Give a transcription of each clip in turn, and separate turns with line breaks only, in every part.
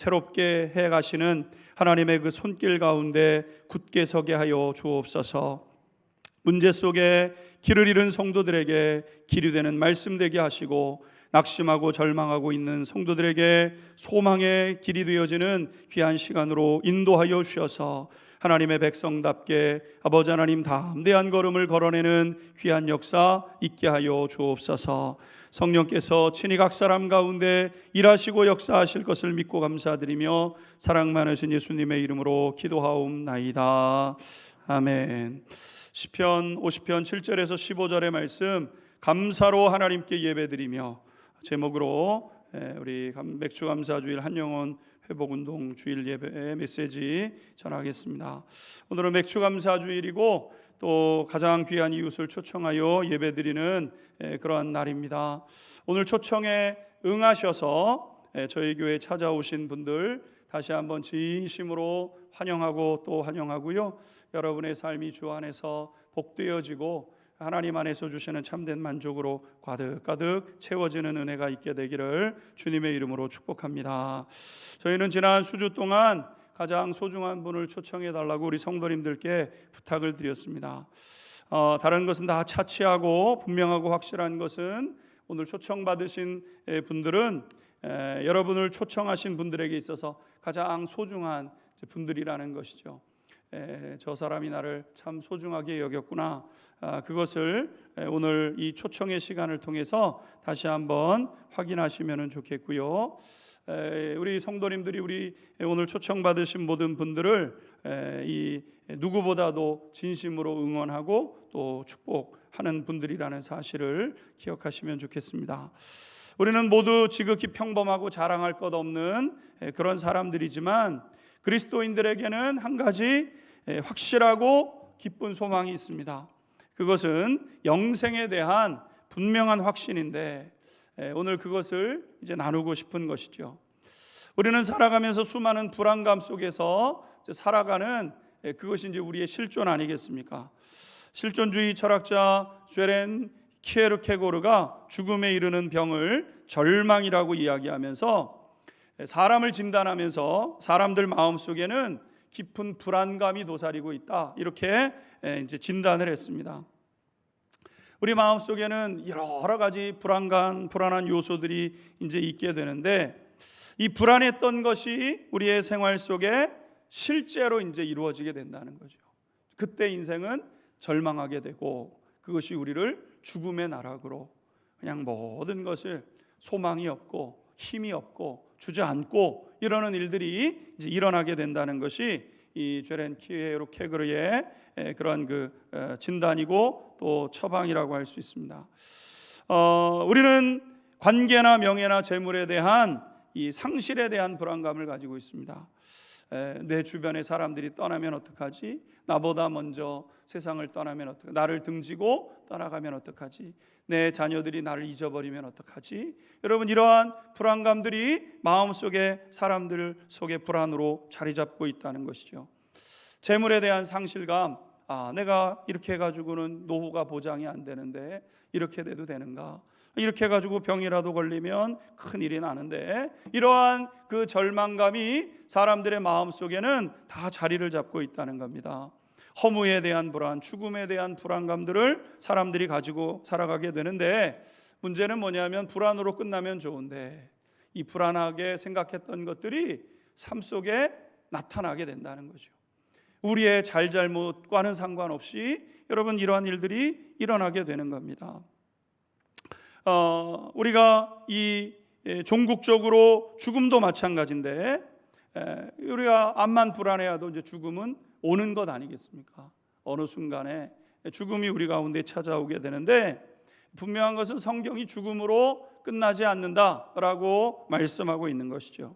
새롭게 해 가시는 하나님의 그 손길 가운데 굳게 서게 하여 주옵소서. 문제 속에 길을 잃은 성도들에게 길이 되는 말씀 되게 하시고, 낙심하고 절망하고 있는 성도들에게 소망의 길이 되어지는 귀한 시간으로 인도하여 주셔서 하나님의 백성답게 아버지 하나님 담대한 걸음을 걸어내는 귀한 역사 있게 하여 주옵소서. 성령께서 친히 각 사람 가운데 일하시고 역사하실 것을 믿고 감사드리며 사랑 많으신 예수님의 이름으로 기도하옵나이다. 아멘. 시편 50편 7절에서 15절의 말씀, 감사로 하나님께 예배드리며, 제목으로 우리 맥주 감사주일 한영원 회복운동 주일 예배 메시지 전하겠습니다. 오늘은 맥주 감사주일이고 또 가장 귀한 이웃을 초청하여 예배드리는 그러한 날입니다. 오늘 초청에 응하셔서 저희 교회에 찾아오신 분들 다시 한번 진심으로 환영하고 또 환영하고요. 여러분의 삶이 주 안에서 복되어지고 하나님 안에서 주시는 참된 만족으로 가득가득 채워지는 은혜가 있게 되기를 주님의 이름으로 축복합니다. 저희는 지난 수주 동안 가장 소중한 분을 초청해 달라고 우리 성도님들께 부탁을 드렸습니다. 다른 것은 다 차치하고 분명하고 확실한 것은 오늘 초청받으신 분들은 여러분을 초청하신 분들에게 있어서 가장 소중한 분들이라는 것이죠. 저 사람이 나를 참 소중하게 여겼구나. 그것을 오늘 이 초청의 시간을 통해서 다시 한번 확인하시면 좋겠고요. 우리 성도님들이 우리 오늘 초청받으신 모든 분들을 이 누구보다도 진심으로 응원하고 또 축복하는 분들이라는 사실을 기억하시면 좋겠습니다. 우리는 모두 지극히 평범하고 자랑할 것 없는 그런 사람들이지만 그리스도인들에게는 한 가지 확실하고 기쁜 소망이 있습니다. 그것은 영생에 대한 분명한 확신인데 오늘 그것을 이제 나누고 싶은 것이죠. 우리는 살아가면서 수많은 불안감 속에서 살아가는 그것이 이제 우리의 실존 아니겠습니까? 실존주의 철학자 죄렌 키에르케고르가 죽음에 이르는 병을 절망이라고 이야기하면서 사람을 진단하면서 사람들 마음속에는 깊은 불안감이 도사리고 있다, 이렇게 이제 진단을 했습니다. 우리 마음속에는 여러 가지 불안한 요소들이 이제 있게 되는데 이 불안했던 것이 우리의 생활 속에 실제로 이제 이루어지게 된다는 거죠. 그때 인생은 절망하게 되고 그것이 우리를 죽음의 나락으로, 그냥 모든 것을 소망이 없고 힘이 없고 주저앉고 이러는 일들이 이제 일어나게 된다는 것이 이 죄렌 키에르케고르의 그런 그 진단이고 또 처방이라고 할 수 있습니다. 우리는 관계나 명예나 재물에 대한 이 상실에 대한 불안감을 가지고 있습니다. 내 주변의 사람들이 떠나면 어떡하지? 나보다 먼저 세상을 떠나면 어떡하지? 나를 등지고 떠나가면 어떡하지? 내 자녀들이 나를 잊어버리면 어떡하지? 여러분, 이러한 불안감들이 마음속에 사람들 속에 불안으로 자리 잡고 있다는 것이죠. 재물에 대한 상실감, 내가 이렇게 해가지고는 노후가 보장이 안 되는데 이렇게 돼도 되는가? 이렇게 해가지고 병이라도 걸리면 큰일이 나는데, 이러한 그 절망감이 사람들의 마음속에는 다 자리를 잡고 있다는 겁니다. 허무에 대한 불안, 죽음에 대한 불안감들을 사람들이 가지고 살아가게 되는데, 문제는 뭐냐면 불안으로 끝나면 좋은데 이 불안하게 생각했던 것들이 삶 속에 나타나게 된다는 거죠. 우리의 잘잘못과는 상관없이 여러분, 이러한 일들이 일어나게 되는 겁니다. 우리가 이 종국적으로 죽음도 마찬가지인데, 우리가 암만 불안해도 이제 죽음은 오는 것 아니겠습니까? 어느 순간에 죽음이 우리 가운데 찾아오게 되는데, 분명한 것은 성경이 죽음으로 끝나지 않는다라고 말씀하고 있는 것이죠.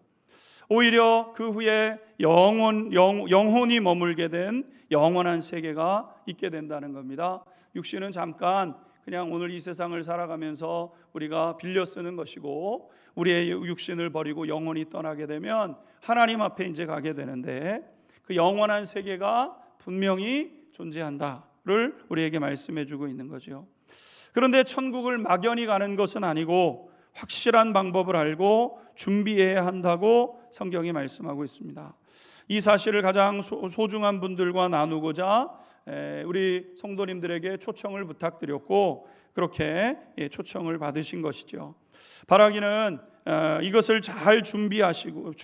오히려 그 후에 영혼이 머물게 된 영원한 세계가 있게 된다는 겁니다. 육신은 잠깐 그냥 오늘 이 세상을 살아가면서 우리가 빌려 쓰는 것이고, 우리의 육신을 버리고 영혼이 떠나게 되면 하나님 앞에 이제 가게 되는데, 그 영원한 세계가 분명히 존재한다를 우리에게 말씀해 주고 있는 거죠. 그런데 천국을 막연히 가는 것은 아니고 확실한 방법을 알고 준비해야 한다고 성경이 말씀하고 있습니다. 이 사실을 가장 소중한 분들과 나누고자 우리 성도님들에게 초청을 부탁드렸고 그렇게 초청을 받으신 것이죠. 바라기는 이것을 잘 준비하시는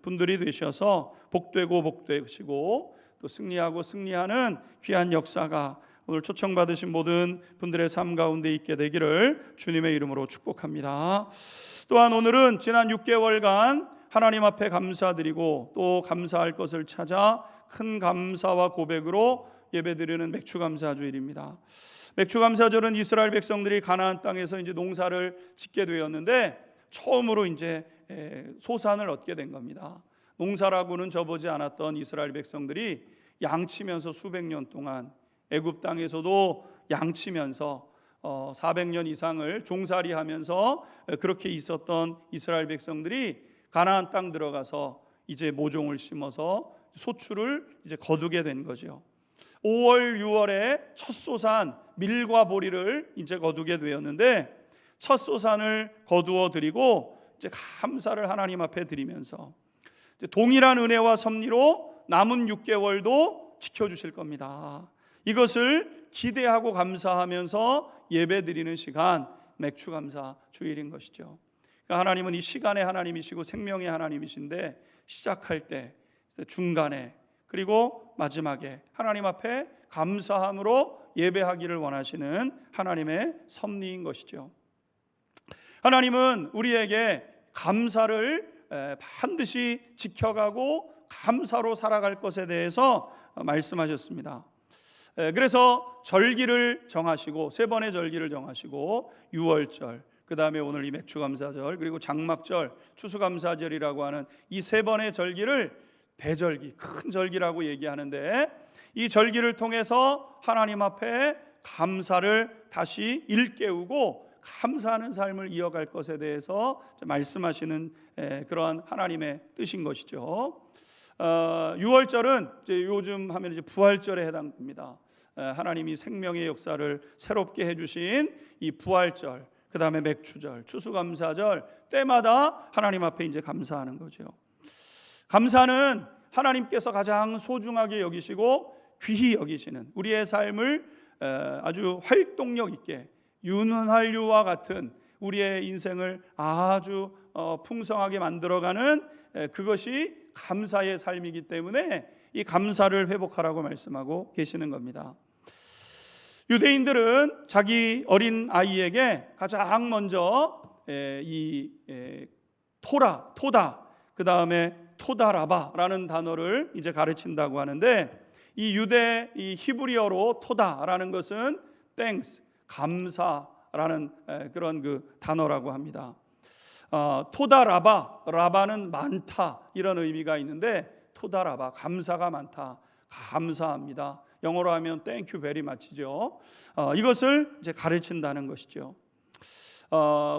분들이 되셔서 복되시고 또 승리하고 승리하는 귀한 역사가 오늘 초청받으신 모든 분들의 삶 가운데 있게 되기를 주님의 이름으로 축복합니다. 또한 오늘은 지난 6개월간 하나님 앞에 감사드리고 또 감사할 것을 찾아 큰 감사와 고백으로 예배드리는 맥추감사주일입니다. 맥추감사절은 이스라엘 백성들이 가나안 땅에서 이제 농사를 짓게 되었는데 처음으로 이제 소산을 얻게 된 겁니다. 농사라고는 져보지 않았던 이스라엘 백성들이 양치면서 수백 년 동안 애굽 땅에서도 양치면서 400년 이상을 종살이하면서 그렇게 있었던 이스라엘 백성들이 가나안 땅 들어가서 이제 모종을 심어서 소출을 이제 거두게 된 거죠. 5월, 6월에 첫 소산 밀과 보리를 이제 거두게 되었는데 첫 소산을 거두어 드리고 이제 감사를 하나님 앞에 드리면서 이제 동일한 은혜와 섭리로 남은 6개월도 지켜주실 겁니다. 이것을 기대하고 감사하면서 예배드리는 시간 맥추감사 주일인 것이죠. 그러니까 하나님은 이 시간의 하나님이시고 생명의 하나님이신데 시작할 때 중간에 그리고 마지막에 하나님 앞에 감사함으로 예배하기를 원하시는 하나님의 섭리인 것이죠. 하나님은 우리에게 감사를 반드시 지켜가고 감사로 살아갈 것에 대해서 말씀하셨습니다. 그래서 절기를 정하시고 세 번의 절기를 정하시고 유월절, 그 다음에 오늘 이 맥추감사절, 그리고 장막절, 추수감사절이라고 하는 이 세 번의 절기를 대절기, 큰 절기라고 얘기하는데 이 절기를 통해서 하나님 앞에 감사를 다시 일깨우고 감사하는 삶을 이어갈 것에 대해서 말씀하시는 그러한 하나님의 뜻인 것이죠. 6월절은 이제 요즘 하면 이제 부활절에 해당됩니다. 하나님이 생명의 역사를 새롭게 해주신 이 부활절, 그 다음에 맥추절, 추수감사절 때마다 하나님 앞에 이제 감사하는 거죠. 감사는 하나님께서 가장 소중하게 여기시고 귀히 여기시는 우리의 삶을 아주 활동력 있게 윤활유와 같은 우리의 인생을 아주 풍성하게 만들어가는 그것이 감사의 삶이기 때문에 이 감사를 회복하라고 말씀하고 계시는 겁니다. 유대인들은 자기 어린 아이에게 가장 먼저 이 토다, 그 다음에 토다라바라는 단어를 이제 가르친다고 하는데 이 유대 이 히브리어로 토다라는 것은 thanks, 감사라는 그런 그 단어라고 합니다. 토다라바는 많다 이런 의미가 있는데 토다라바 감사가 많다, 감사합니다. 영어로 하면 thank you very much죠. 이것을 이제 가르친다는 것이죠.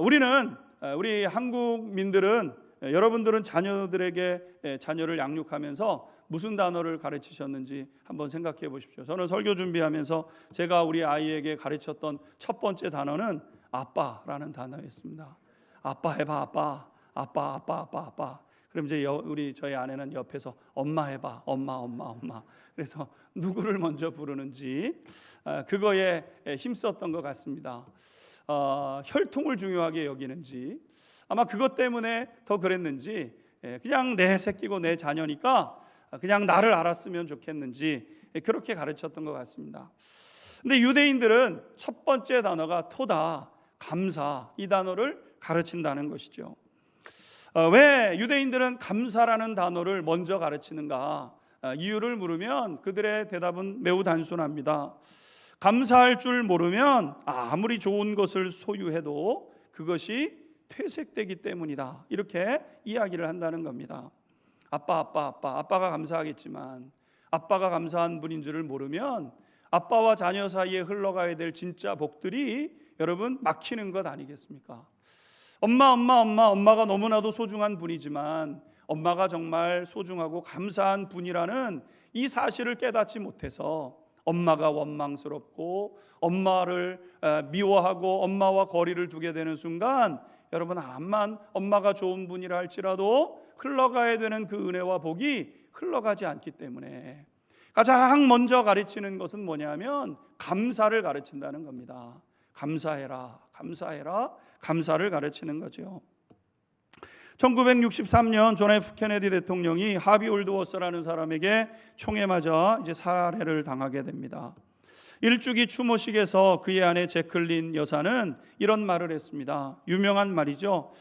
우리 한국민들은 여러분들은 자녀들에게 자녀를 양육하면서 무슨 단어를 가르치셨는지 한번 생각해 보십시오. 저는 설교 준비하면서 제가 우리 아이에게 가르쳤던 첫 번째 단어는 아빠라는 단어였습니다. 아빠 해봐, 아빠. 그럼 이제 저희 아내는 옆에서 엄마 해봐, 엄마. 그래서 누구를 먼저 부르는지 그거에 힘썼던 것 같습니다. 혈통을 중요하게 여기는지 아마 그것 때문에 더 그랬는지 그냥 내 새끼고 내 자녀니까 그냥 나를 알았으면 좋겠는지 그렇게 가르쳤던 것 같습니다. 근데 유대인들은 첫 번째 단어가 토다, 감사, 이 단어를 가르친다는 것이죠. 왜 유대인들은 감사라는 단어를 먼저 가르치는가? 이유를 물으면 그들의 대답은 매우 단순합니다. 감사할 줄 모르면 아무리 좋은 것을 소유해도 그것이 퇴색되기 때문이다. 이렇게 이야기를 한다는 겁니다. 아빠가 감사하겠지만 아빠가 감사한 분인 줄을 모르면 아빠와 자녀 사이에 흘러가야 될 진짜 복들이 여러분 막히는 것 아니겠습니까? 엄마가 너무나도 소중한 분이지만 엄마가 정말 소중하고 감사한 분이라는 이 사실을 깨닫지 못해서 엄마가 원망스럽고 엄마를 미워하고 엄마와 거리를 두게 되는 순간 여러분, 암만 엄마가 좋은 분이라 할지라도 흘러가야 되는 그 은혜와 복이 흘러가지 않기 때문에 가장 먼저 가르치는 것은 뭐냐면 감사를 가르친다는 겁니다. 감사해라, 감사해라, 감사를 가르치는 거죠. 1963년 존 F 케네디 대통령이 하비 올드워스라는 사람에게 총에 맞아 이제 살해를 당하게 됩니다. 일주기 추모식에서 그의 아내 제클린 여사는 이런 말을 했습니다. 유명한 말이죠.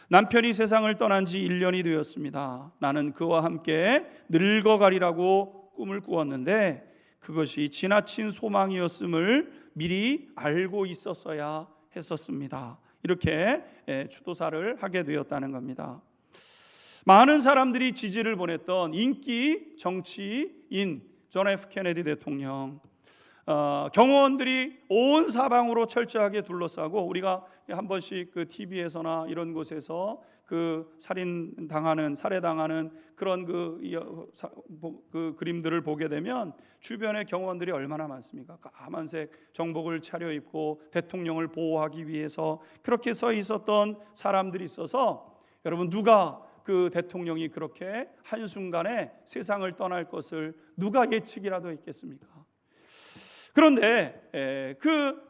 남편이 세상을 떠난 지 1년이 되었습니다. 나는 그와 함께 늙어가리라고 꿈을 꾸었는데 그것이 지나친 소망이었음을 미리 알고 있었어야 했었습니다. 이렇게 추도사를 하게 되었다는 겁니다. 많은 사람들이 지지를 보냈던 인기 정치인 존 F 케네디 대통령, 경호원들이 온 사방으로 철저하게 둘러싸고, 우리가 한 번씩 그 TV에서나 이런 곳에서 그 살해당하는 그런 그 그림들을 보게 되면 주변에 경호원들이 얼마나 많습니까? 까만색 정복을 차려입고 대통령을 보호하기 위해서 그렇게 서 있었던 사람들이 있어서, 여러분, 누가 그 대통령이 그렇게 한순간에 세상을 떠날 것을 누가 예측이라도 했겠습니까? 그런데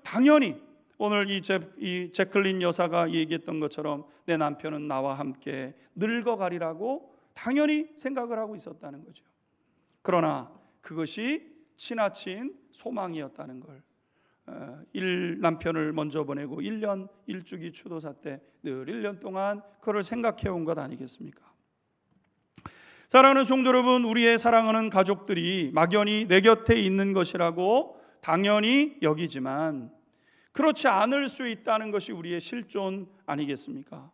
당연히 오늘 이 제클린 여사가 얘기했던 것처럼 내 남편은 나와 함께 늙어가리라고 당연히 생각을 하고 있었다는 거죠. 그러나 그것이 지나친 소망이었다는 걸, 남편을 먼저 보내고 1년 일주기 추도사 때 늘 1년 동안 그걸 생각해 온 것 아니겠습니까? 사랑하는 성도 여러분, 우리의 사랑하는 가족들이 막연히 내 곁에 있는 것이라고 당연히 여기지만 그렇지 않을 수 있다는 것이 우리의 실존 아니겠습니까?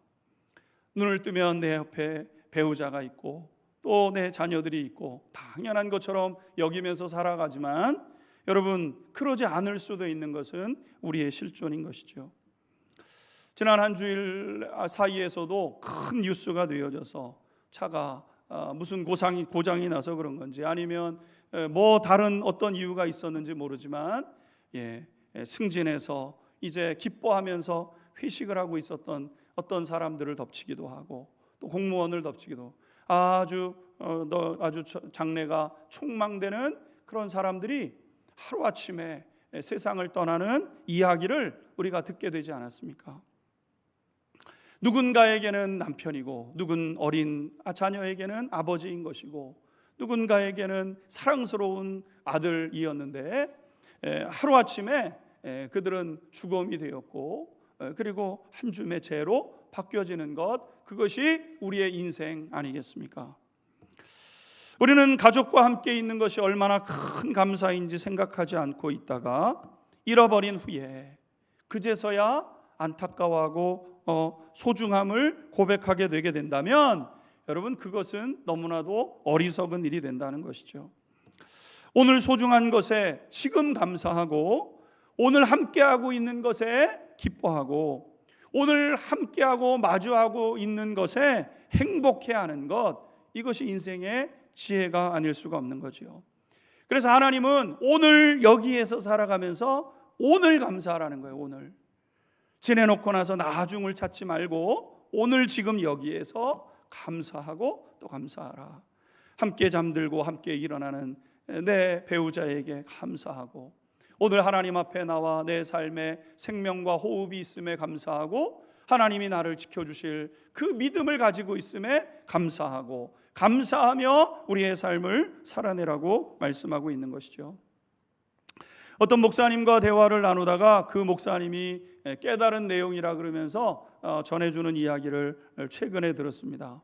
눈을 뜨면 내 옆에 배우자가 있고 또 내 자녀들이 있고 당연한 것처럼 여기면서 살아가지만, 여러분, 그러지 않을 수도 있는 것은 우리의 실존인 것이죠. 지난 한 주일 사이에서도 큰 뉴스가 되어져서 차가 무슨 고장이 나서 그런 건지 아니면 뭐 다른 어떤 이유가 있었는지 모르지만 승진해서 이제 기뻐하면서 회식을 하고 있었던 어떤 사람들을 덮치기도 하고 또 공무원을 덮치기도, 아주 장래가 촉망되는 그런 사람들이 하루아침에 세상을 떠나는 이야기를 우리가 듣게 되지 않았습니까? 누군가에게는 남편이고 누군 어린 자녀에게는 아버지인 것이고 누군가에게는 사랑스러운 아들이었는데 하루아침에 그들은 죽음이 되었고 그리고 한 줌의 죄로 바뀌어지는 것, 그것이 우리의 인생 아니겠습니까? 우리는 가족과 함께 있는 것이 얼마나 큰 감사인지 생각하지 않고 있다가 잃어버린 후에 그제서야 안타까워하고 소중함을 고백하게 되게 된다면, 여러분, 그것은 너무나도 어리석은 일이 된다는 것이죠. 오늘 소중한 것에 지금 감사하고 오늘 함께하고 있는 것에 기뻐하고 오늘 함께하고 마주하고 있는 것에 행복해하는 것, 이것이 인생의 지혜가 아닐 수가 없는 거죠. 그래서 하나님은 오늘 여기에서 살아가면서 오늘 감사하라는 거예요. 오늘 지내놓고 나서 나중을 찾지 말고 오늘 지금 여기에서 감사하고 또 감사하라. 함께 잠들고 함께 일어나는 내 배우자에게 감사하고 오늘 하나님 앞에 나와 내 삶에 생명과 호흡이 있음에 감사하고 하나님이 나를 지켜주실 그 믿음을 가지고 있음에 감사하고 감사하며 우리의 삶을 살아내라고 말씀하고 있는 것이죠. 어떤 목사님과 대화를 나누다가 그 목사님이 깨달은 내용이라 그러면서 전해주는 이야기를 최근에 들었습니다.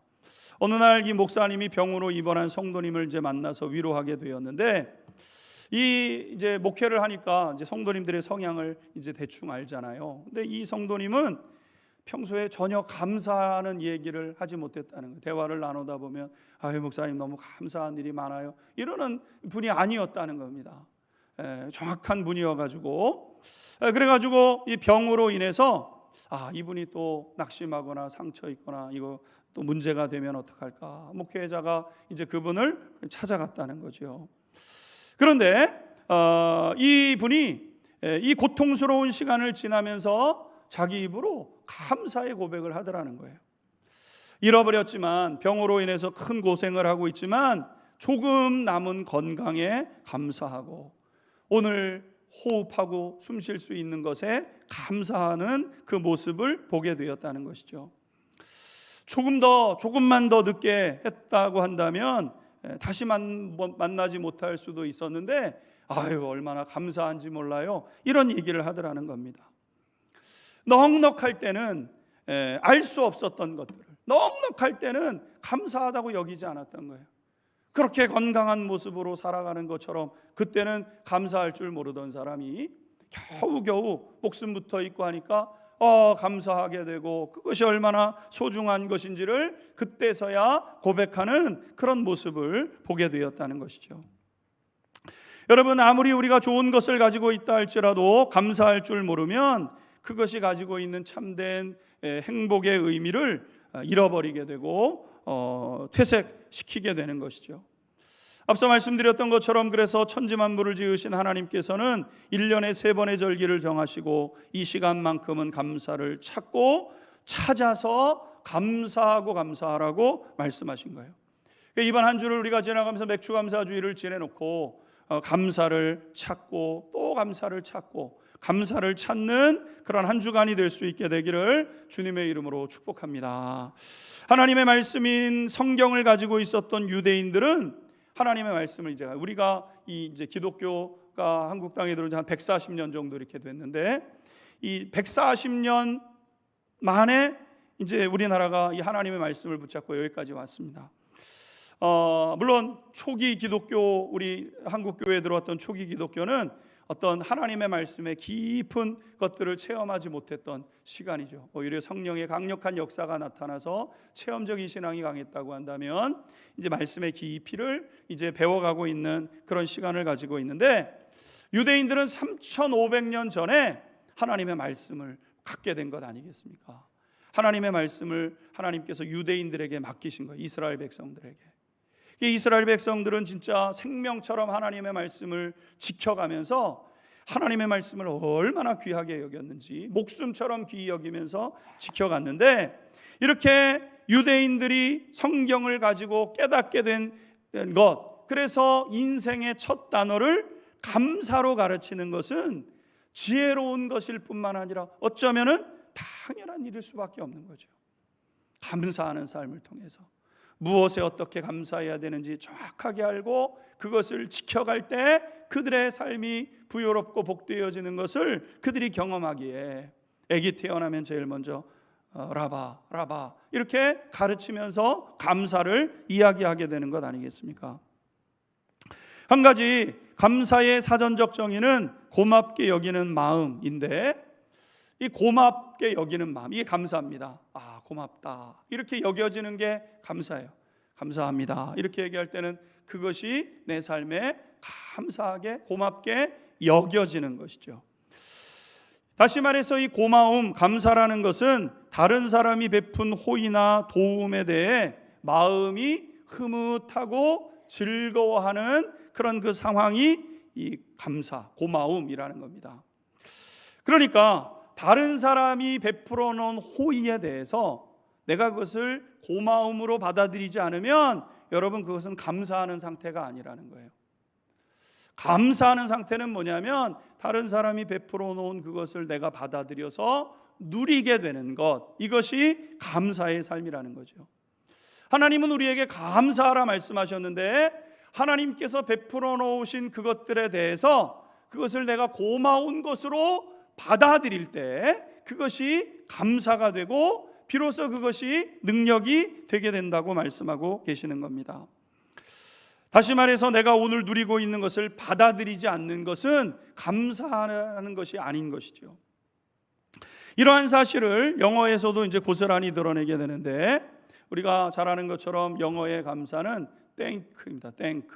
어느 날 이 목사님이 병으로 입원한 성도님을 이제 만나서 위로하게 되었는데, 이제 목회를 하니까 이제 성도님들의 성향을 이제 대충 알잖아요. 근데 이 성도님은 평소에 전혀 감사하는 얘기를 하지 못했다는 거예요. 대화를 나누다 보면 아유 목사님 너무 감사한 일이 많아요, 이러는 분이 아니었다는 겁니다. 정확한 분이어가지고 그래가지고 이 병으로 인해서 이분이 또 낙심하거나 상처 있거나 이거 또 문제가 되면 어떡할까, 목회자가 이제 그분을 찾아갔다는 거죠. 그런데 이 분이 이 고통스러운 시간을 지나면서 자기 입으로 감사의 고백을 하더라는 거예요. 잃어버렸지만, 병으로 인해서 큰 고생을 하고 있지만 조금 남은 건강에 감사하고, 오늘 호흡하고 숨 쉴 수 있는 것에 감사하는 그 모습을 보게 되었다는 것이죠. 조금만 더 늦게 했다고 한다면 다시 만나지 못할 수도 있었는데, 아유, 얼마나 감사한지 몰라요, 이런 얘기를 하더라는 겁니다. 넉넉할 때는 알 수 없었던 것들을, 넉넉할 때는 감사하다고 여기지 않았던 거예요. 그렇게 건강한 모습으로 살아가는 것처럼 그때는 감사할 줄 모르던 사람이 겨우겨우 목숨부터 있고 하니까 감사하게 되고, 그것이 얼마나 소중한 것인지를 그때서야 고백하는 그런 모습을 보게 되었다는 것이죠. 여러분, 아무리 우리가 좋은 것을 가지고 있다 할지라도 감사할 줄 모르면 그것이 가지고 있는 참된 행복의 의미를 잃어버리게 되고 퇴색시키게 되는 것이죠. 앞서 말씀드렸던 것처럼, 그래서 천지만물을 지으신 하나님께서는 1년에 3번의 절기를 정하시고 이 시간만큼은 감사를 찾아서 감사하라고 말씀하신 거예요. 이번 한 주를 우리가 지나가면서 맥주감사주의를 지내놓고 감사를 찾고 또 감사를 찾고 감사를 찾는 그런 한 주간이 될 수 있게 되기를 주님의 이름으로 축복합니다. 하나님의 말씀인 성경을 가지고 있었던 유대인들은 하나님의 말씀을 우리가 이제 기독교가 한국 땅에 들어온 지 한 140년 정도 이렇게 됐는데, 이 140년 만에 이제 우리나라가 이 하나님의 말씀을 붙잡고 여기까지 왔습니다. 물론 초기 기독교, 우리 한국 교회에 들어왔던 초기 기독교는 어떤 하나님의 말씀의 깊은 것들을 체험하지 못했던 시간이죠. 오히려 성령의 강력한 역사가 나타나서 체험적인 신앙이 강했다고 한다면, 이제 말씀의 깊이를 이제 배워가고 있는 그런 시간을 가지고 있는데, 유대인들은 3,500년 전에 하나님의 말씀을 갖게 된 것 아니겠습니까? 하나님의 말씀을 하나님께서 유대인들에게 맡기신 거예요. 이스라엘 백성들에게. 이스라엘 백성들은 진짜 생명처럼 하나님의 말씀을 지켜가면서 하나님의 말씀을 얼마나 귀하게 여겼는지 목숨처럼 귀히 여기면서 지켜갔는데, 이렇게 유대인들이 성경을 가지고 깨닫게 된 것, 그래서 인생의 첫 단어를 감사로 가르치는 것은 지혜로운 것일 뿐만 아니라 어쩌면은 당연한 일일 수밖에 없는 거죠. 감사하는 삶을 통해서 무엇에 어떻게 감사해야 되는지 정확하게 알고 그것을 지켜갈 때 그들의 삶이 부요롭고 복되어지는 것을 그들이 경험하기에, 아기 태어나면 제일 먼저 라바 이렇게 가르치면서 감사를 이야기하게 되는 것 아니겠습니까? 한 가지 감사의 사전적 정의는 고맙게 여기는 마음인데, 이 고맙게 여기는 마음, 이게 감사합니다. 고맙다, 이렇게 여겨지는 게 감사예요. 감사합니다, 이렇게 얘기할 때는 그것이 내 삶에 감사하게 고맙게 여겨지는 것이죠. 다시 말해서 이 고마움, 감사라는 것은 다른 사람이 베푼 호의나 도움에 대해 마음이 흐뭇하고 즐거워하는 그런 그 상황이 이 감사, 고마움이라는 겁니다. 그러니까 다른 사람이 베풀어 놓은 호의에 대해서 내가 그것을 고마움으로 받아들이지 않으면, 여러분, 그것은 감사하는 상태가 아니라는 거예요. 감사하는 상태는 뭐냐면, 다른 사람이 베풀어 놓은 그것을 내가 받아들여서 누리게 되는 것, 이것이 감사의 삶이라는 거죠. 하나님은 우리에게 감사하라 말씀하셨는데, 하나님께서 베풀어 놓으신 그것들에 대해서 그것을 내가 고마운 것으로 받아들일 때 그것이 감사가 되고 비로소 그것이 능력이 되게 된다고 말씀하고 계시는 겁니다. 다시 말해서 내가 오늘 누리고 있는 것을 받아들이지 않는 것은 감사하는 것이 아닌 것이죠. 이러한 사실을 영어에서도 이제 고스란히 드러내게 되는데, 우리가 잘 아는 것처럼 영어의 감사는 thank입니다. thank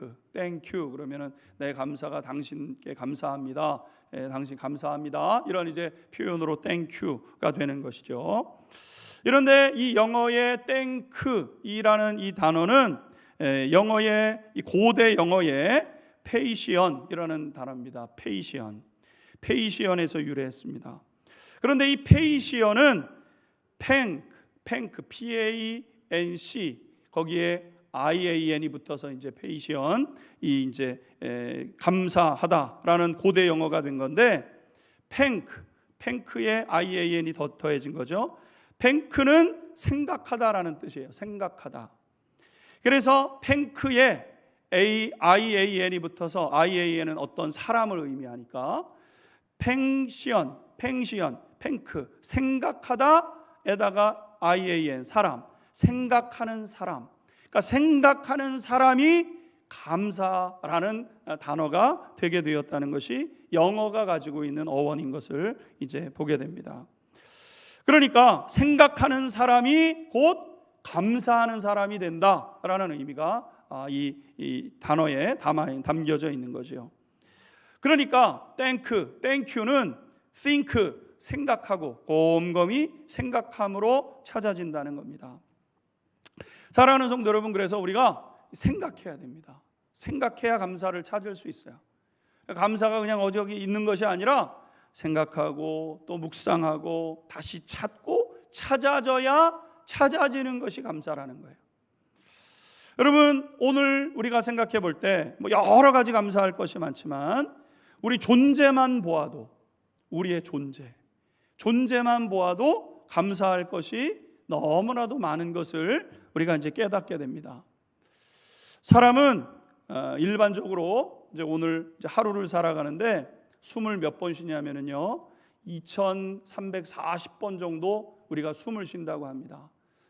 you 그러면은 내 감사가 당신께 감사합니다. 당신 감사합니다. 이런 이제 표현으로 thank you가 되는 것이죠. 그런데 이 영어의 thank이라는 이 단어는 영어의 이 고대 영어의 페이시언이라는 단어입니다. 페이시언에서 유래했습니다. 그런데 이 페이시언은 팽크 PANC 거기에 IAN이 붙어서 이제 페이시언 이 이제 감사하다라는 고대 영어가 된 건데 팽크에 IAN이 더해진 거죠. 팽크는 생각하다라는 뜻이에요. 생각하다. 그래서 팽크에 IAN이 붙어서 IAN은 어떤 사람을 의미하니까 팽크 생각하다에다가 IAN 사람, 생각하는 사람. 그러니까 생각하는 사람이 감사라는 단어가 되게 되었다는 것이 영어가 가지고 있는 어원인 것을 이제 보게 됩니다. 그러니까 생각하는 사람이 곧 감사하는 사람이 된다라는 의미가 이 단어에 담겨져 있는 거죠. 그러니까 땡큐는 think 생각하고 곰곰이 생각함으로 찾아진다는 겁니다. 사랑하는 성도 여러분, 그래서 우리가 생각해야 됩니다. 생각해야 감사를 찾을 수 있어요. 감사가 그냥 어디 있는 것이 아니라 생각하고 또 묵상하고 다시 찾고 찾아져야 찾아지는 것이 감사라는 거예요. 여러분, 오늘 우리가 생각해 볼 때 여러 가지 감사할 것이 많지만 우리 존재만 보아도, 우리의 존재만 보아도 감사할 것이 너무나도 많은 것을 우리가 이제 깨닫게 됩니다. 사람은 일반적으로 이제 오늘 이제 하루를 살아가는데 숨을 몇 번 쉬냐면요 2340번 정도 우리가 숨을 쉰다고 합니다.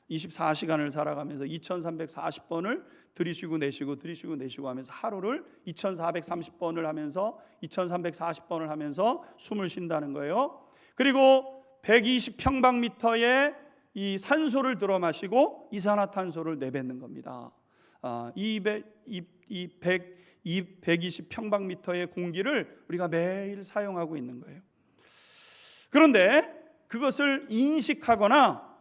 24시간을 살아가면서 2340번을 들이쉬고 내쉬고 들이쉬고 내쉬고 하면서 하루를 2430번을 하면서 2340번을 하면서 숨을 쉰다는 거예요. 그리고 120평방미터의 이 산소를 들어 마시고 이산화탄소를 내뱉는 겁니다. 120평방미터의 공기를 우리가 매일 사용하고 있는 거예요. 그런데 그것을 인식하거나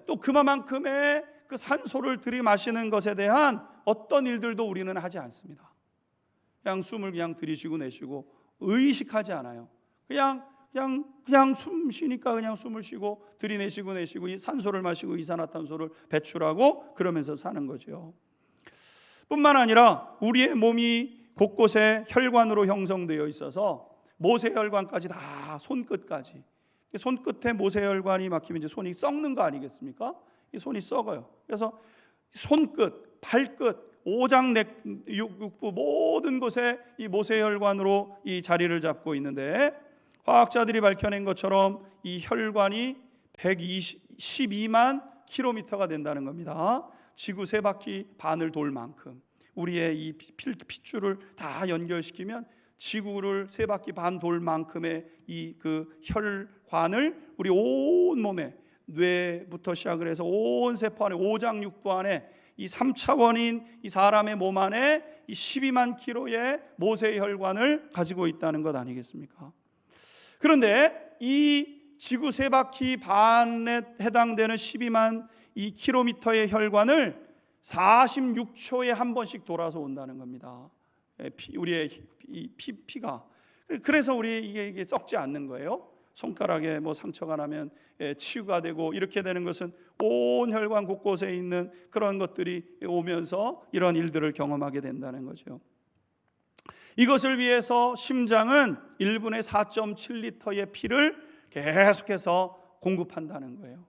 또 그만큼의 그 산소를 들이마시는 것에 대한 어떤 일들도 우리는 하지 않습니다. 그냥 숨을 그냥 들이쉬고 내쉬고 의식하지 않아요. 그냥 숨 쉬니까 그냥 숨을 쉬고 들이내쉬고 내쉬고 이 산소를 마시고 이산화탄소를 배출하고 그러면서 사는 거죠. 뿐만 아니라 우리의 몸이 곳곳에 혈관으로 형성되어 있어서 모세혈관까지 다 손끝까지, 손끝에 모세혈관이 막히면 이제 손이 썩는 거 아니겠습니까? 이 손이 썩어요. 그래서 손끝, 발끝, 오장, 육부 모든 곳에 이 모세혈관으로 이 자리를 잡고 있는데 과학자들이 밝혀낸 것처럼 이 혈관이 112만 킬로미터가 된다는 겁니다. 지구 세 바퀴 반을 돌 만큼 우리의 이 핏줄을 다 연결시키면 지구를 세 바퀴 반 돌 만큼의 이 그 혈관을 우리 온 몸에 뇌부터 시작을 해서 온 세포 안에 오장육부 안에 이 3차원인 이 사람의 몸 안에 이 12만 킬로의 모세혈관을 가지고 있다는 것 아니겠습니까? 그런데 이 지구 세 바퀴 반에 해당되는 12만 이 킬로미터의 혈관을 46초에 한 번씩 돌아서 온다는 겁니다. 우리의 피가. 그래서 우리 이게 썩지 않는 거예요. 손가락에 뭐 상처가 나면 치유가 되고 이렇게 되는 것은 온 혈관 곳곳에 있는 그런 것들이 오면서 이런 일들을 경험하게 된다는 거죠. 이것을 위해서 심장은 1분에 4.7리터의 피를 계속해서 공급한다는 거예요.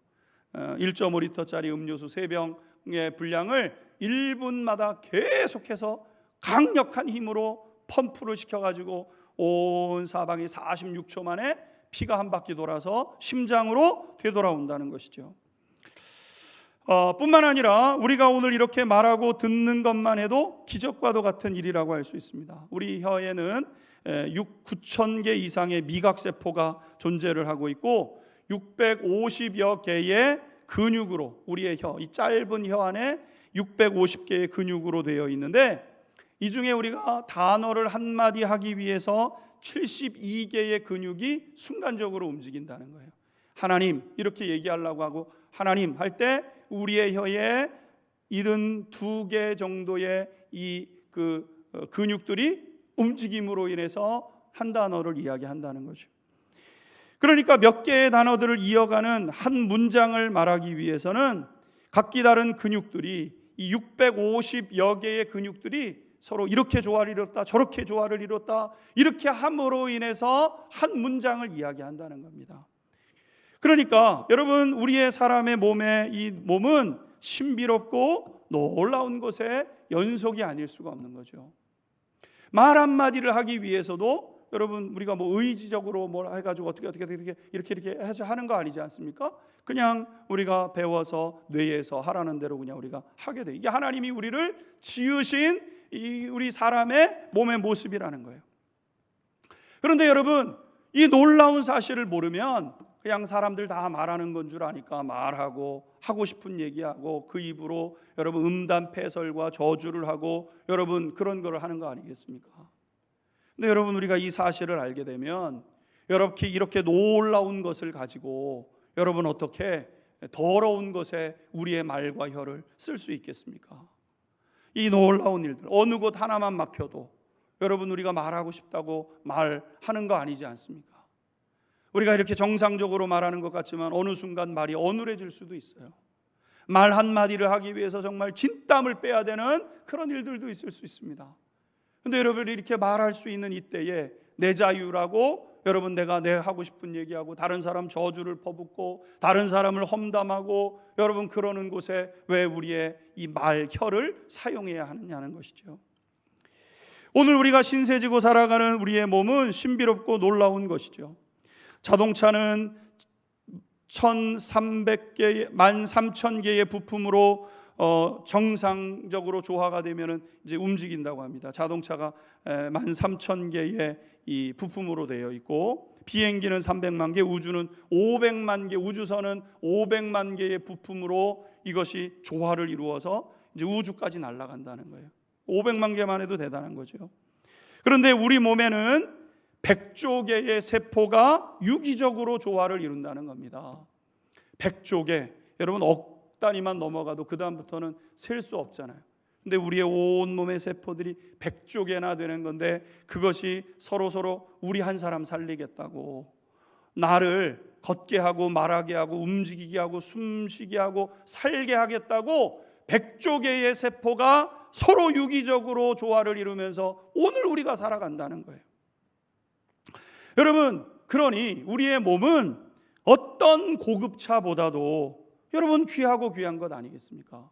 1.5리터짜리 음료수 3병의 분량을 1분마다 계속해서 강력한 힘으로 펌프를 시켜가지고 온 사방이 46초 만에 피가 한 바퀴 돌아서 심장으로 되돌아온다는 것이죠. 뿐만 아니라 우리가 오늘 이렇게 말하고 듣는 것만 해도 기적과도 같은 일이라고 할 수 있습니다. 우리 혀에는 9천 개 이상의 미각세포가 존재를 하고 있고 650여 개의 근육으로 우리의 혀, 이 짧은 혀 안에 650개의 근육으로 되어 있는데 이 중에 우리가 단어를 한마디 하기 위해서 72개의 근육이 순간적으로 움직인다는 거예요. 하나님 이렇게 얘기하려고 하고 하나님 할 때 우리의 혀에 72개 정도의 이 근육들이 움직임으로 인해서 한 단어를 이야기한다는 거죠. 그러니까 몇 개의 단어들을 이어가는 한 문장을 말하기 위해서는 각기 다른 근육들이, 이 650여 개의 근육들이 서로 이렇게 조화를 이뤘다, 저렇게 조화를 이뤘다, 이렇게 함으로 인해서 한 문장을 이야기한다는 겁니다. 그러니까 여러분, 우리의 사람의 몸에, 이 몸은 신비롭고 놀라운 것의 연속이 아닐 수가 없는 거죠. 말 한마디를 하기 위해서도 여러분, 우리가 뭐 의지적으로 뭘 해가지고 어떻게 이렇게 해서 하는 거 아니지 않습니까? 그냥 우리가 배워서 뇌에서 하라는 대로 그냥 우리가 하게 돼. 이게 하나님이 우리를 지으신 이 우리 사람의 몸의 모습이라는 거예요. 그런데 여러분, 이 놀라운 사실을 모르면 그냥 사람들 다 말하는 건 줄 아니까 말하고, 하고 싶은 얘기하고, 그 입으로 여러분 음담패설과 저주를 하고, 여러분 그런 걸 하는 거 아니겠습니까? 근데 여러분, 우리가 이 사실을 알게 되면 이렇게 놀라운 것을 가지고 여러분 어떻게 더러운 것에 우리의 말과 혀를 쓸 수 있겠습니까? 이 놀라운 일들, 어느 곳 하나만 막혀도 여러분 우리가 말하고 싶다고 말하는 거 아니지 않습니까? 우리가 이렇게 정상적으로 말하는 것 같지만 어느 순간 말이 어눌해질 수도 있어요. 말 한마디를 하기 위해서 정말 진땀을 빼야 되는 그런 일들도 있을 수 있습니다. 근데 여러분이 이렇게 말할 수 있는 이때에 내 자유라고 여러분 내가 하고 싶은 얘기하고 다른 사람 저주를 퍼붓고 다른 사람을 험담하고 여러분 그러는 곳에 왜 우리의 이 말, 혀를 사용해야 하느냐는 것이죠. 오늘 우리가 신세지고 살아가는 우리의 몸은 신비롭고 놀라운 것이죠. 자동차는 1,300개, 13,000개의 부품으로 정상적으로 조화가 되면은 이제 움직인다고 합니다. 자동차가 13,000개의 이 부품으로 되어 있고, 비행기는 300만 개, 우주는 500만 개, 우주선은 500만 개의 부품으로 이것이 조화를 이루어서 이제 우주까지 날아간다는 거예요. 500만 개만 해도 대단한 거죠. 그런데 우리 몸에는 100조 개의 세포가 유기적으로 조화를 이룬다는 겁니다. 100조 개, 여러분 억 단위만 넘어가도 그 다음부터는 셀 수 없잖아요. 근데 우리의 온 몸의 세포들이 100조 개나 되는 건데, 그것이 서로 우리 한 사람 살리겠다고, 나를 걷게 하고 말하게 하고 움직이게 하고 숨쉬게 하고 살게 하겠다고 100조 개의 세포가 서로 유기적으로 조화를 이루면서 오늘 우리가 살아간다는 거예요. 여러분, 그러니 우리의 몸은 어떤 고급차보다도 여러분 귀하고 귀한 것 아니겠습니까?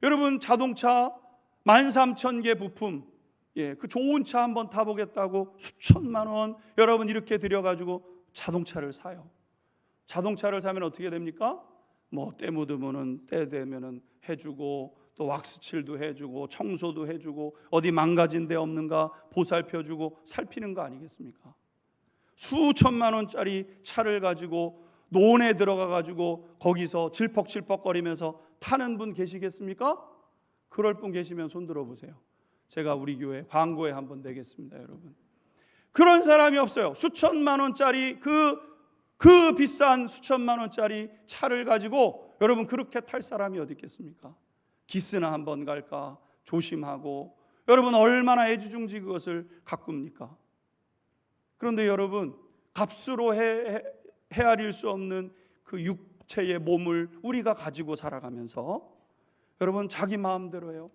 여러분, 자동차 13,000개 부품, 그 좋은 차 한번 타보겠다고 수천만 원 여러분 이렇게 들여가지고 자동차를 사요. 자동차를 사면 어떻게 됩니까? 뭐 때 묻으면은 때 되면은 해주고, 또 왁스칠도 해주고 청소도 해주고 어디 망가진 데 없는가 보살펴주고 살피는 거 아니겠습니까? 수천만 원짜리 차를 가지고 논에 들어가 가지고 거기서 질퍽질퍽거리면서 타는 분 계시겠습니까? 그럴 분 계시면 손 들어보세요. 제가 우리 교회 광고에 한번 내겠습니다, 여러분. 그런 사람이 없어요. 수천만 원짜리 그 비싼 수천만 원짜리 차를 가지고 여러분 그렇게 탈 사람이 어디 있겠습니까? 기스나 한번 갈까 조심하고, 여러분 얼마나 애지중지 그것을 가꿉니까? 그런데 여러분, 값으로 헤아릴 수 없는 그 육체의 몸을 우리가 가지고 살아가면서 여러분 자기 마음대로 해요.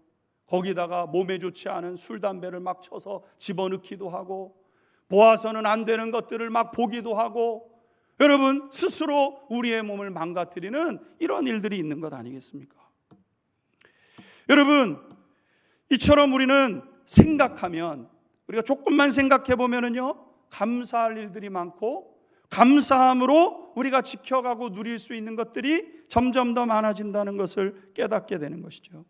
거기다가 몸에 좋지 않은 술, 담배를 막 쳐서 집어넣기도 하고, 보아서는 안 되는 것들을 막 보기도 하고, 여러분 스스로 우리의 몸을 망가뜨리는 이런 일들이 있는 것 아니겠습니까? 여러분, 이처럼 우리는 생각하면, 우리가 조금만 생각해 보면은요, 감사할 일들이 많고, 감사함으로 우리가 지켜가고 누릴 수 있는 것들이 점점 더 많아진다는 것을 깨닫게 되는 것이죠.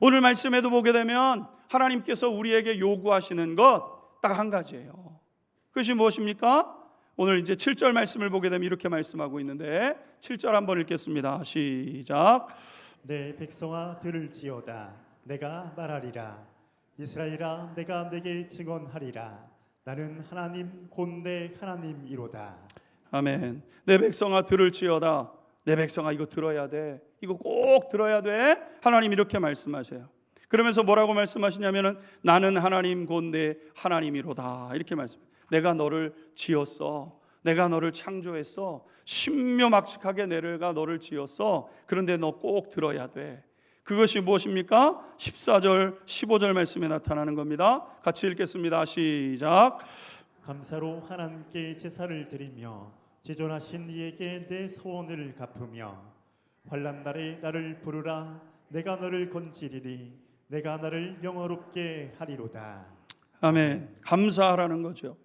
오늘 말씀에도 보게 되면 하나님께서 우리에게 요구하시는 것 딱 한 가지예요. 그것이 무엇입니까? 오늘 이제 7절 말씀을 보게 되면 이렇게 말씀하고 있는데, 7절 한번 읽겠습니다. 시작.
내 백성아 들을지어다. 내가 말하리라. 이스라엘아, 내가 내게 증언하리라. 나는 하나님 곧 내 하나님이로다.
아멘. 내 백성아 들을지어다. 내 백성아 이거 들어야 돼. 이거 꼭 들어야 돼. 하나님 이렇게 말씀하세요. 그러면서 뭐라고 말씀하시냐면은 나는 하나님 곧 내 하나님이로다 이렇게 말씀해요. 내가 너를 지었어. 내가 너를 창조했어. 신묘막측하게 내가 너를 지었어. 그런데 너 꼭 들어야 돼. 그것이 무엇입니까? 14절 15절 말씀에 나타나는 겁니다. 같이 읽겠습니다. 시작.
감사로 하나님께 제사를 드리며 지존하신 이에게 내 소원을 갚으며 환난 날에 나를 부르라. 내가 너를 건지리니 내가 나를 영화롭게 하리로다.
아멘. 감사하라는 거죠.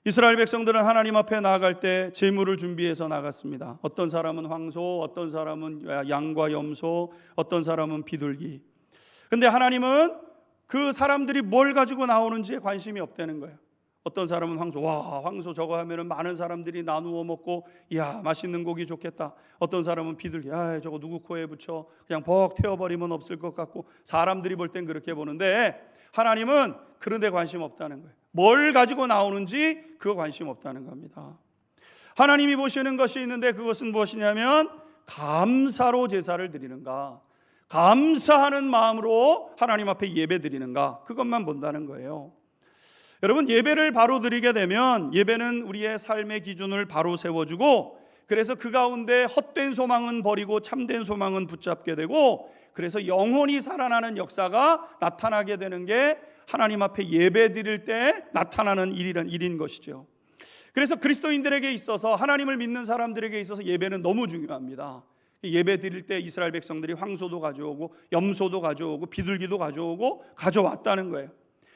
이스라엘 백성들은 하나님 앞에 나아갈 때 제물을 준비해서 나갔습니다. 어떤 사람은 황소, 어떤 사람은 양과 염소, 어떤 사람은 비둘기. 근데 하나님은 그 사람들이 뭘 가지고 나오는지에 관심이 없다는 거예요. 어떤 사람은 황소, 와 황소 저거 하면은 많은 사람들이 나누어 먹고 이야 맛있는 고기 좋겠다. 어떤 사람은 비둘기, 아 저거 누구 코에 붙여 그냥 벅 태워버리면 없을 것 같고, 사람들이 볼 땐 그렇게 보는데 하나님은 그런 데 관심 없다는 거예요. 뭘 가지고 나오는지 그거 관심 없다는 겁니다. 하나님이 보시는 것이 있는데 그것은 무엇이냐면 감사로 제사를 드리는가, 감사하는 마음으로 하나님 앞에 예배 드리는가, 그것만 본다는 거예요. 여러분, 예배를 바로 드리게 되면 예배는 우리의 삶의 기준을 바로 세워주고, 그래서 그 가운데 헛된 소망은 버리고 참된 소망은 붙잡게 되고, 그래서 영혼이 살아나는 역사가 나타나게 되는 게 하나님 앞에 예배 드릴 때 나타나는 일인 것이죠. 그래서 그리스도인들에게 있어서, 하나님을 믿는 사람들에게 있어서 예배는 너무 중요합니다. 예배 드릴 때 이스라엘 백성들이 황소도 가져오고 염소도 가져오고 비둘기도 가져왔다는 거예요.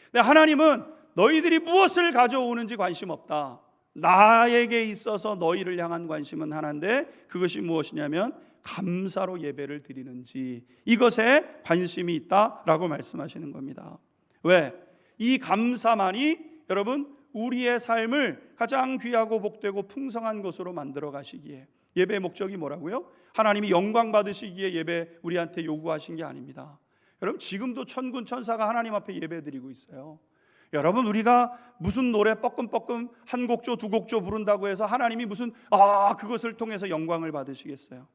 근데 하나님은 너희들이 무엇을 가져오는지 관심 없다. 나에게 있어서 너희를 향한 관심은 하나인데 그것이 무엇이냐면 감사로 예배를 드리는지, 이것에 관심이 있다라고 말씀하시는 겁니다. 왜? 이 감사만이 여러분 우리의 삶을 가장 귀하고 복되고 풍성한 것으로 만들어 가시기에, 예배의 목적이 뭐라고요? 하나님이 영광 받으시기에 예배 우리한테 요구하신 게 아닙니다. 여러분, 지금도 천군 천사가 하나님 앞에 예배 드리고 있어요. 여러분, 우리가 무슨 노래 뻐끔뻐끔 한 곡조 두 곡조 부른다고 해서 하나님이 무슨 그것을 통해서 영광을 받으시겠어요?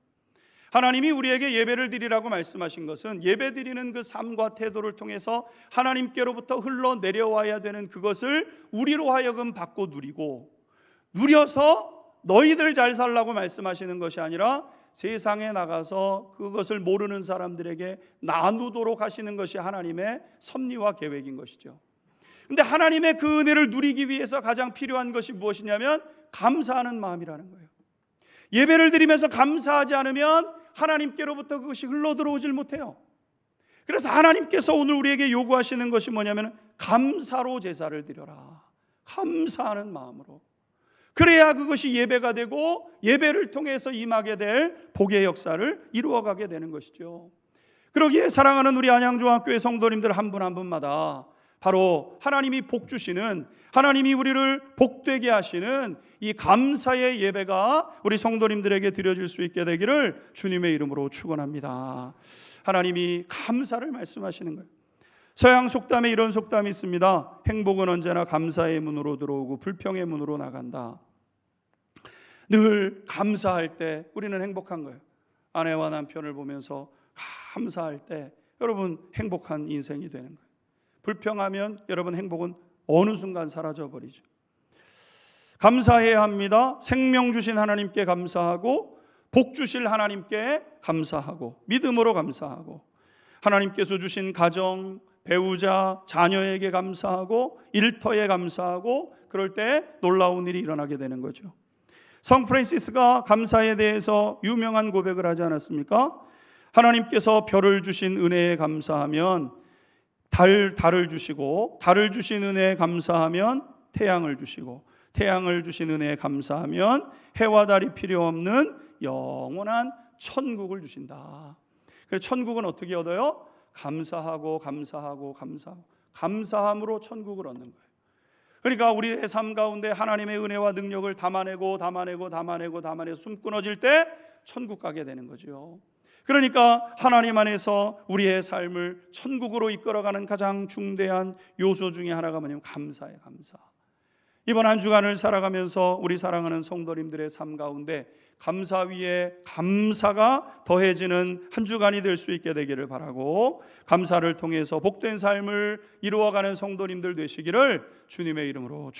하나님이 우리에게 예배를 드리라고 말씀하신 것은 예배 드리는 그 삶과 태도를 통해서 하나님께로부터 흘러내려와야 되는 그것을 우리로 하여금 받고 누리고, 누려서 너희들 잘 살라고 말씀하시는 것이 아니라 세상에 나가서 그것을 모르는 사람들에게 나누도록 하시는 것이 하나님의 섭리와 계획인 것이죠. 근데 하나님의 그 은혜를 누리기 위해서 가장 필요한 것이 무엇이냐면 감사하는 마음이라는 거예요. 예배를 드리면서 감사하지 않으면 하나님께로부터 그것이 흘러들어오질 못해요. 그래서 하나님께서 오늘 우리에게 요구하시는 것이 뭐냐면 감사로 제사를 드려라. 감사하는 마음으로. 그래야 그것이 예배가 되고 예배를 통해서 임하게 될 복의 역사를 이루어가게 되는 것이죠. 그러기에 사랑하는 우리 안양중학교의 성도님들 한 분 한 분마다 바로 하나님이 복 주시는, 하나님이 우리를 복되게 하시는 이 감사의 예배가 우리 성도님들에게 드려질 수 있게 되기를 주님의 이름으로 축원합니다. 하나님이 감사를 말씀하시는 거예요. 서양 속담에 이런 속담이 있습니다. 행복은 언제나 감사의 문으로 들어오고 불평의 문으로 나간다. 늘 감사할 때 우리는 행복한 거예요. 아내와 남편을 보면서 감사할 때 여러분 행복한 인생이 되는 거예요. 불평하면 여러분 행복은 어느 순간 사라져 버리죠. 감사해야 합니다. 생명 주신 하나님께 감사하고 복 주실 하나님께 감사하고 믿음으로 감사하고, 하나님께서 주신 가정, 배우자, 자녀에게 감사하고 일터에 감사하고, 그럴 때 놀라운 일이 일어나게 되는 거죠. 성 프란시스가 감사에 대해서 유명한 고백을 하지 않았습니까? 하나님께서 별을 주신 은혜에 감사하면 달을 주시고, 달을 주신 은혜에 감사하면 태양을 주시고, 태양을 주신 은혜에 감사하면 해와 달이 필요 없는 영원한 천국을 주신다. 그래서 천국은 어떻게 얻어요? 감사하고 감사하고 감사하고 감사함으로 천국을 얻는 거예요. 그러니까 우리의 삶 가운데 하나님의 은혜와 능력을 담아내고 숨 끊어질 때 천국 가게 되는 거죠. 그러니까 하나님 안에서 우리의 삶을 천국으로 이끌어가는 가장 중대한 요소 중에 하나가 뭐냐면 감사예요. 감사. 이번 한 주간을 살아가면서 우리 사랑하는 성도님들의 삶 가운데 감사 위에 감사가 더해지는 한 주간이 될 수 있게 되기를 바라고, 감사를 통해서 복된 삶을 이루어가는 성도님들 되시기를 주님의 이름으로